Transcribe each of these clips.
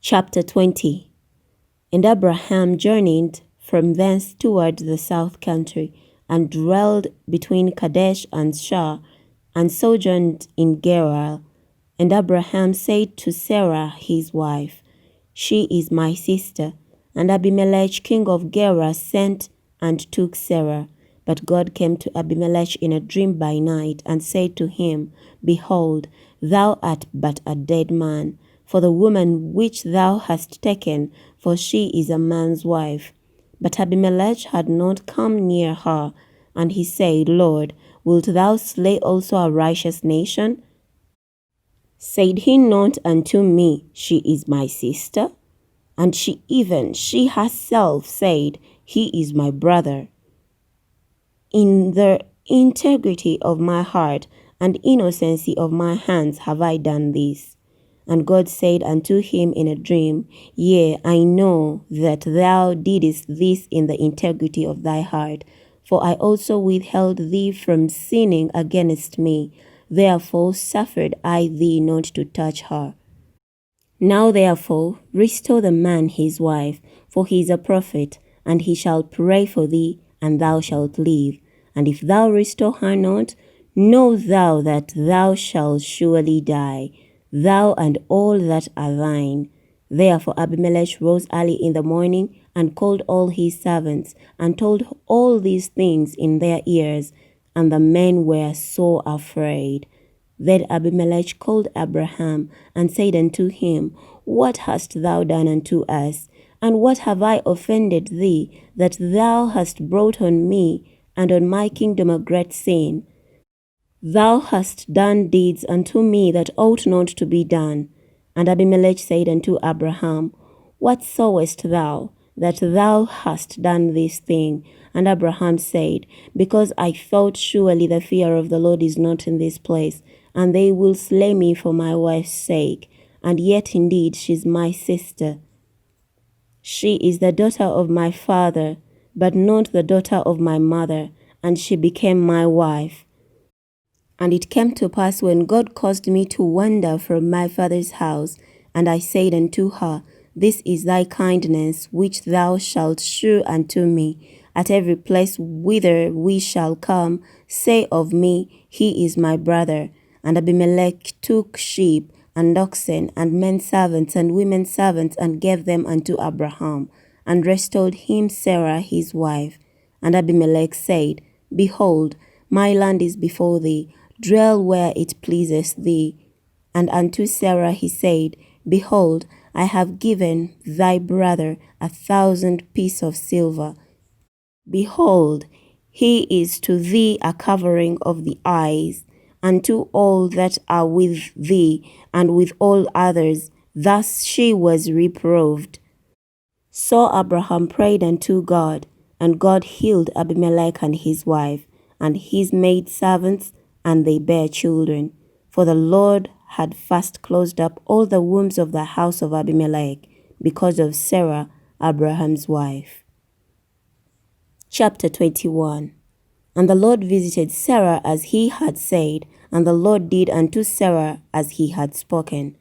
Chapter 20. And Abraham journeyed from thence toward the south country, and dwelled between Kadesh and Shur, and sojourned in Gerar. And Abraham said to Sarah his wife, She is my sister. And Abimelech king of Gerar sent and took Sarah. But God came to Abimelech in a dream by night, and said to him, Behold, thou art but a dead man, for the woman which thou hast taken, for she is a man's wife. But Abimelech had not come near her. And he said, Lord, wilt thou slay also a righteous nation? Said he not unto me, She is my sister? And she herself said, He is my brother. In the integrity of my heart and innocency of my hands have I done this. And God said unto him in a dream, Yea, I know that thou didst this in the integrity of thy heart, for I also withheld thee from sinning against me. Therefore suffered I thee not to touch her. Now therefore restore the man his wife, for he is a prophet, and he shall pray for thee, and thou shalt live. And if thou restore her not, know thou that thou shalt surely die, thou and all that are thine. Therefore Abimelech rose early in the morning, and called all his servants, and told all these things in their ears, and the men were so afraid. Then Abimelech called Abraham, and said unto him, What hast thou done unto us? And what have I offended thee, that thou hast brought on me and on my kingdom a great sin? Thou hast done deeds unto me that ought not to be done. And Abimelech said unto Abraham, What sawest thou, that thou hast done this thing? And Abraham said, Because I thought surely the fear of the Lord is not in this place, and they will slay me for my wife's sake. And yet indeed she is my sister. She is the daughter of my father, but not the daughter of my mother, and she became my wife. And it came to pass, when God caused me to wander from my father's house, and I said unto her, This is thy kindness, which thou shalt shew unto me. At every place whither we shall come, say of me, He is my brother. And Abimelech took sheep, and oxen, and men servants, and women servants, and gave them unto Abraham, and restored him Sarah his wife. And Abimelech said, Behold, my land is before thee, dwell where it pleaseth thee. And unto Sarah he said, Behold, I have given thy brother 1,000 pieces of silver. Behold, he is to thee a covering of the eyes, and to all that are with thee, and with all others. Thus she was reproved. So Abraham prayed unto God, and God healed Abimelech and his wife, and his maidservants, and they bare children. For the Lord had fast closed up all the wombs of the house of Abimelech, because of Sarah, Abraham's wife. Chapter 21. And the Lord visited Sarah as he had said, and the Lord did unto Sarah as he had spoken.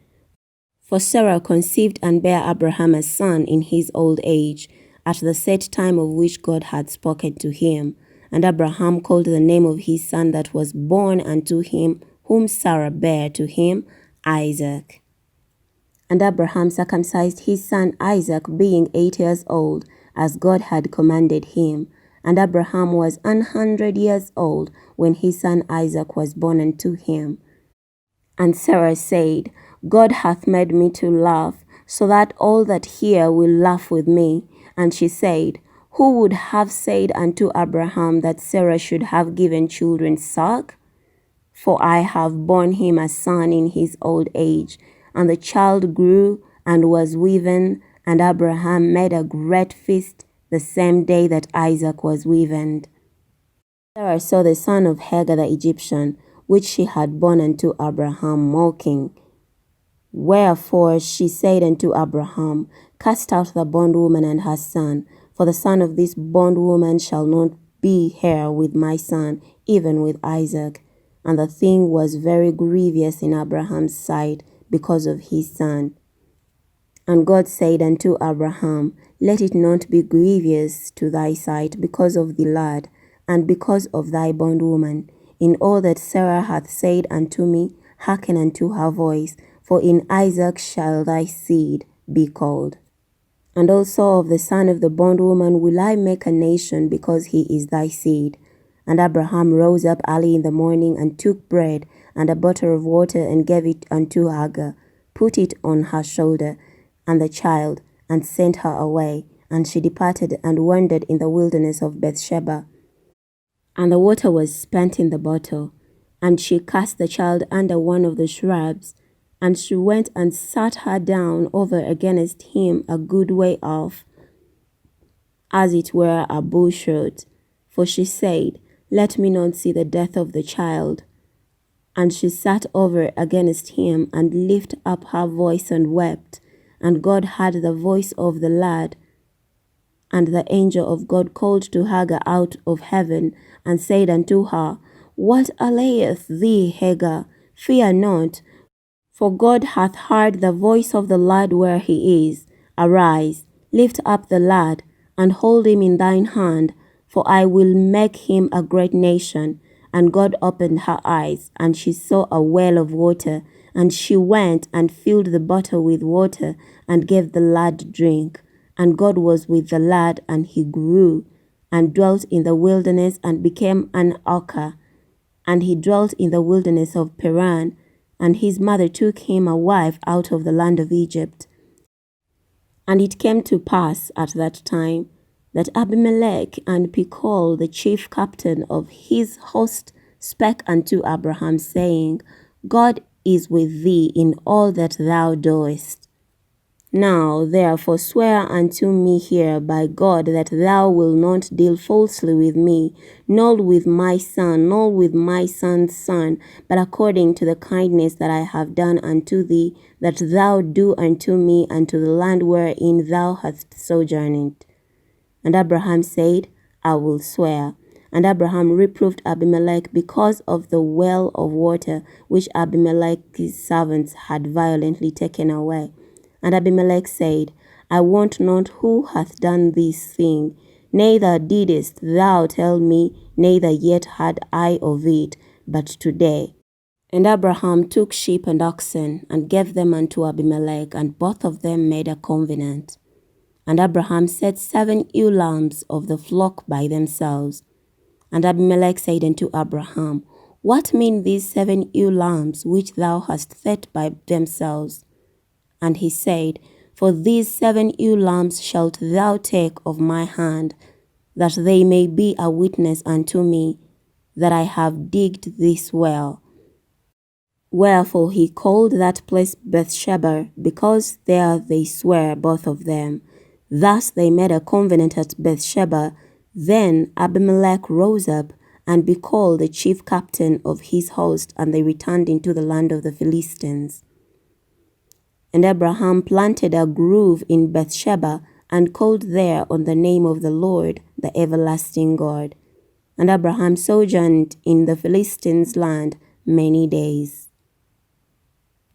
For Sarah conceived and bare Abraham a son in his old age, at the set time of which God had spoken to him. And Abraham called the name of his son that was born unto him, whom Sarah bare to him, Isaac. And Abraham circumcised his son Isaac, being 8 years old, as God had commanded him. And Abraham was 100 years old when his son Isaac was born unto him. And Sarah said, God hath made me to laugh, so that all that hear will laugh with me. And she said, Who would have said unto Abraham that Sarah should have given children suck? For I have borne him a son in his old age. And the child grew and was weaven, and Abraham made a great feast the same day that Isaac was weavened. Sarah saw the son of Hagar the Egyptian, which she had borne unto Abraham, mocking. Wherefore she said unto Abraham, Cast out the bondwoman and her son, for the son of this bondwoman shall not be heir with my son, even with Isaac. And the thing was very grievous in Abraham's sight because of his son. And God said unto Abraham, Let it not be grievous to thy sight because of the lad, and because of thy bondwoman. In all that Sarah hath said unto me, hearken unto her voice, for in Isaac shall thy seed be called. And also of the son of the bondwoman will I make a nation, because he is thy seed. And Abraham rose up early in the morning, and took bread and a bottle of water, and gave it unto Hagar, put it on her shoulder, and the child, and sent her away. And she departed and wandered in the wilderness of Beersheba. And the water was spent in the bottle. And she cast the child under one of the shrubs. And she went and sat her down over against him a good way off, as it were a bush root. For she said, Let me not see the death of the child. And she sat over against him, and lifted up her voice, and wept. And God heard the voice of the lad. And the angel of God called to Hagar out of heaven, and said unto her, What aileth thee, Hagar? Fear not, for God hath heard the voice of the lad where he is. Arise, lift up the lad, and hold him in thine hand, for I will make him a great nation. And God opened her eyes, and she saw a well of water. And she went and filled the bottle with water, and gave the lad drink. And God was with the lad, and he grew, and dwelt in the wilderness, and became an ocker. And he dwelt in the wilderness of Paran. And his mother took him a wife out of the land of Egypt. And it came to pass at that time that Abimelech and Pichol, the chief captain of his host, spake unto Abraham, saying, God is with thee in all that thou doest. Now therefore swear unto me here by God that thou wilt not deal falsely with me, nor with my son, nor with my son's son, but according to the kindness that I have done unto thee, that thou do unto me and to the land wherein thou hast sojourned. And Abraham said, I will swear. And Abraham reproved Abimelech because of the well of water which Abimelech's servants had violently taken away. And Abimelech said, I wot not who hath done this thing, neither didst thou tell me, neither yet had I of it, but today. And Abraham took sheep and oxen, and gave them unto Abimelech, and both of them made a covenant. And Abraham set 7 ewe lambs of the flock by themselves. And Abimelech said unto Abraham, What mean these 7 ewe lambs which thou hast set by themselves? And he said, For these 7 ewe lambs shalt thou take of my hand, that they may be a witness unto me, that I have digged this well. Wherefore he called that place Beersheba, because there they sware both of them. Thus they made a covenant at Beersheba. Then Abimelech rose up, and Pichol the chief captain of his host, and they returned into the land of the Philistines. And Abraham planted a grove in Beersheba, and called there on the name of the Lord, the everlasting God. And Abraham sojourned in the Philistines' land many days.